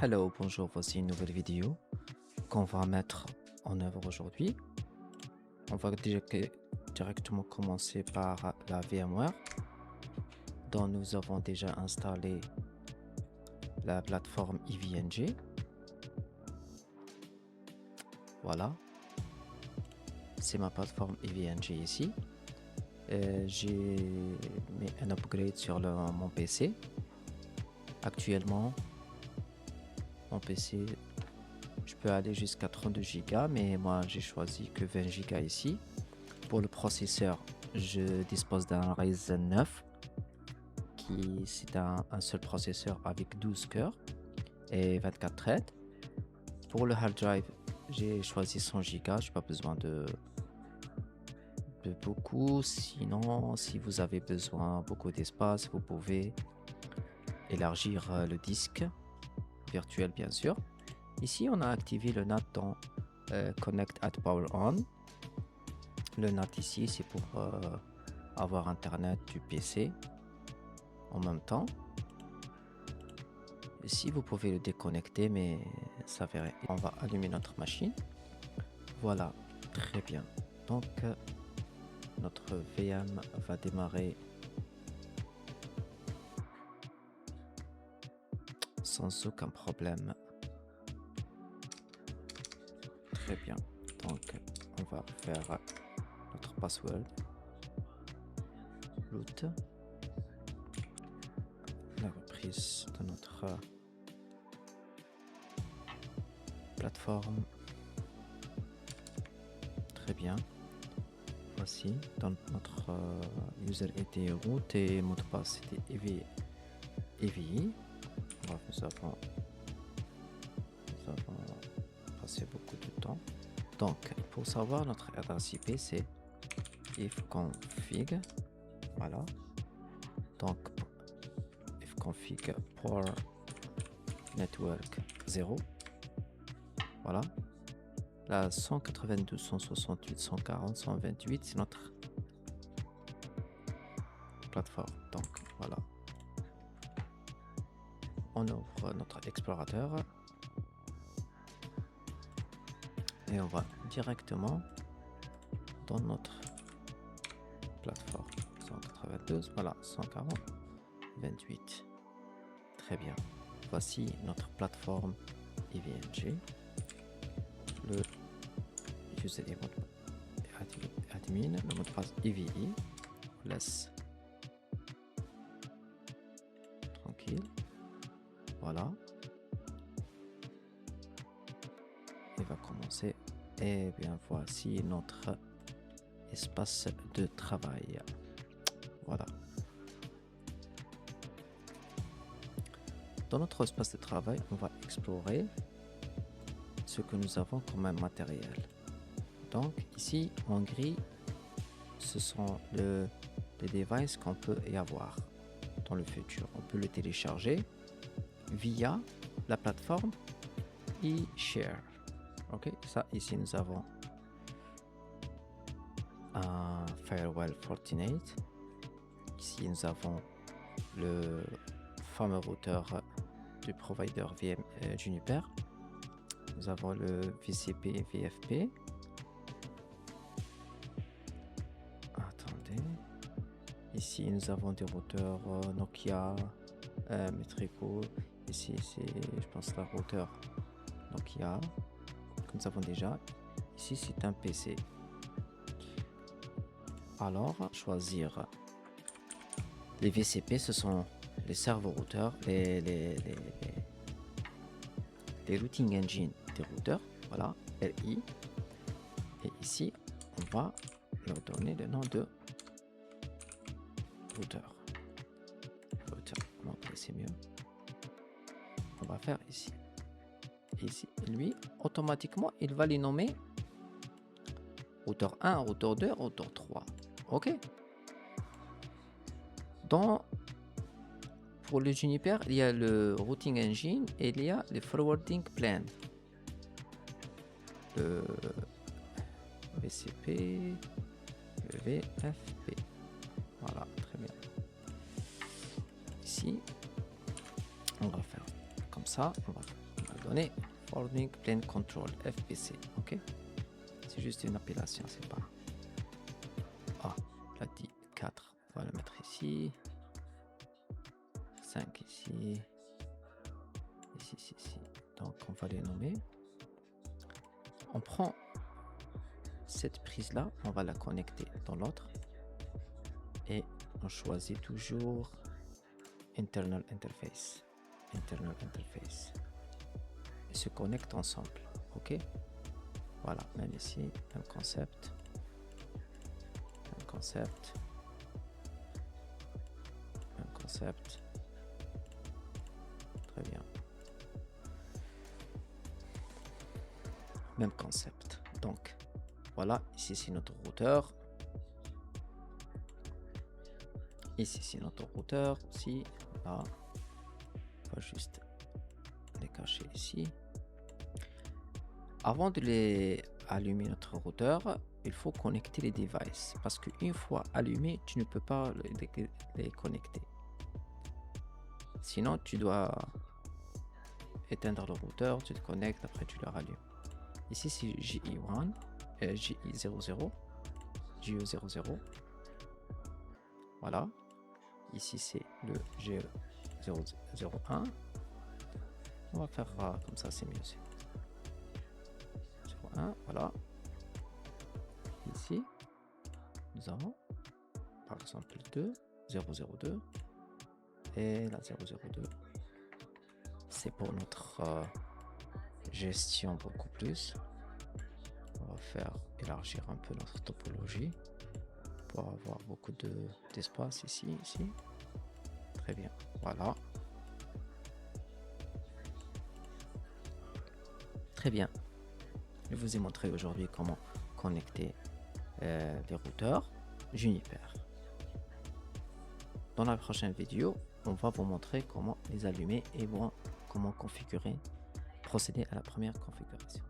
Hello, bonjour, voici une nouvelle vidéo qu'on va mettre en œuvre aujourd'hui. On va directement commencer par la VMware, dont nous avons déjà installé la plateforme EVNG. Voilà, c'est ma plateforme EVNG ici. J'ai mis un upgrade sur mon PC. Actuellement, mon PC, je peux aller jusqu'à 32 Go, mais moi j'ai choisi que 20 Go ici. Pour le processeur, je dispose d'un Ryzen 9, c'est un seul processeur avec 12 cœurs et 24 threads. Pour le hard drive, j'ai choisi 100 Go, je n'ai pas besoin de beaucoup. Sinon, si vous avez besoin beaucoup d'espace, vous pouvez élargir le disque virtuel, bien sûr. Ici, on a activé le NAT dans Connect at Power On. Le NAT ici, c'est pour avoir internet du PC en même temps. Ici, vous pouvez le déconnecter, mais ça verrait. On va allumer notre machine. Voilà, très bien. Donc, notre VM va démarrer sans aucun problème. Très bien. Donc, on va faire notre password. Root. La reprise de notre plateforme. Très bien. Voici, dans notre user était root et mot de passe était EVI. Nous avons passé beaucoup de temps. Donc, pour savoir notre adresse IP, c'est ifconfig. Voilà. Donc, ifconfig pour network 0. Voilà. Là, 192, 168, 140, 128, c'est notre plateforme. Donc, voilà. On ouvre notre explorateur. Et on va directement dans notre plateforme. 192, voilà, 140, 28. Très bien. Voici notre plateforme EVNG. Le username admin, le mot de passe EVI. On laisse tranquille. Voilà. Il va commencer. Et bien voici notre espace de travail. Voilà. Dans notre espace de travail, on va explorer ce que nous avons comme matériel. Donc ici en gris, ce sont les devices qu'on peut y avoir dans le futur. On peut le télécharger via la plateforme eShare. Ok, ça ici nous avons un Firewall Fortinet. Ici nous avons le fameux routeur du provider Juniper. Nous avons le VCP VFP. Attendez. Ici nous avons des routeurs Nokia, Metrico. Ici c'est, je pense, la routeur Nokia que nous avons déjà. Ici c'est un PC. Alors choisir les VCP, ce sont les serveurs routeurs, les routing engine des routeurs, voilà, RI. Et ici on va leur donner le nom de routeur. Donc c'est mieux. On va faire ici. Ici, lui, automatiquement, il va les nommer routeur 1, routeur 2, routeur 3. Ok. Pour le Juniper, il y a le routing engine et il y a le forwarding plan. Le VCP, le VFP. Voilà, très bien. Ici, on va faire comme ça. On va données. Forwarding Plane Control, FPC. Ok. C'est juste une appellation, c'est pas. Ah, là dit 4. On va le mettre ici. 5 ici. Ici. Donc on va les nommer. On prend cette prise là, on va la connecter dans l'autre. Et on choisit toujours Internal Interface. Ils se connectent ensemble. Ok. Voilà, même ici, même concept. Très bien. Même concept. Donc, voilà, ici c'est notre routeur. Ici c'est notre routeur aussi. Là, on va juste les cacher ici. Avant de les allumer notre routeur, il faut connecter les devices parce qu'une fois allumés, tu ne peux pas les connecter. Sinon, tu dois éteindre le routeur, tu te connectes, après tu le rallumes. Ici, c'est JE1, JE00, JE00. Voilà. Ici, c'est le GE001. On va faire comme ça, c'est mieux. 01, voilà. Ici, nous avons par exemple 002 et la 002. C'est pour notre gestion beaucoup plus. On va faire élargir un peu notre topologie pour avoir beaucoup d'espace ici. Très bien, voilà. Très bien. Je vous ai montré aujourd'hui comment connecter les routeurs Juniper. Dans la prochaine vidéo, on va vous montrer comment les allumer et comment procéder à la première configuration.